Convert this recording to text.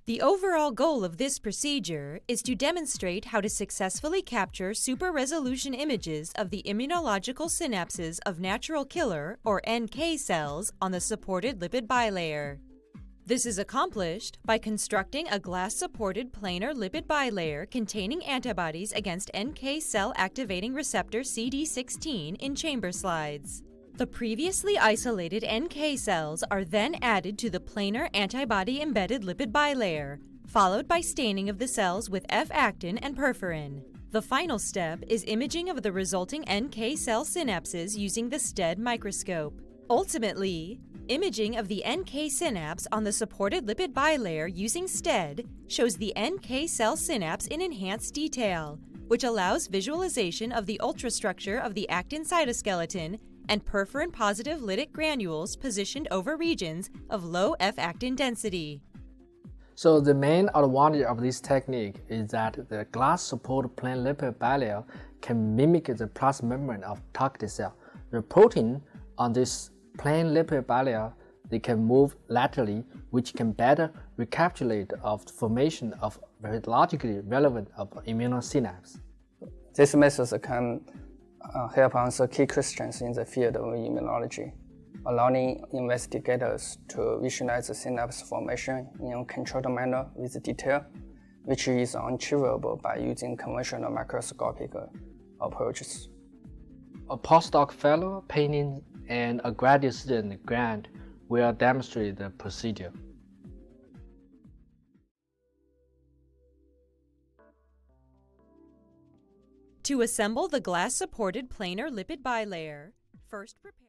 The overall goal of this procedure is to demonstrate how to successfully capture super-resolution images of the immunological synapses of natural killer, or NK cells, on the supported lipid bilayer. This is accomplished by constructing a glass-supported planar lipid bilayer containing antibodies against NK cell activating receptor CD16 in chamber slides. The previously isolated NK cells are then added to the planar antibody-embedded lipid bilayer, followed by staining of the cells with F-actin and perforin. The final step is imaging of the resulting NK cell synapses using the STED microscope. Ultimately, imaging of the NK synapse on the supported lipid bilayer using STED shows the NK cell synapse in enhanced detail, which allows visualization of the ultrastructure of the actin cytoskeleton and perforin-positive lytic granules positioned over regions of low F-actin density. So the main advantage of this technique is that the glass-supported plain lipid bilayer can mimic the plasma membrane of target cell. The protein on this plain lipid bilayer, they can move laterally, which can better recapitulate of the formation of biologically relevant immunosynapse. This method can help answer key questions in the field of immunology, allowing investigators to visualize the synapse formation in a controlled manner with detail, which is unachievable by using conventional microscopic approaches. A postdoc fellow, Peilin, and a graduate student, Grant, will demonstrate the procedure. To assemble the glass-supported planar lipid bilayer, first prepare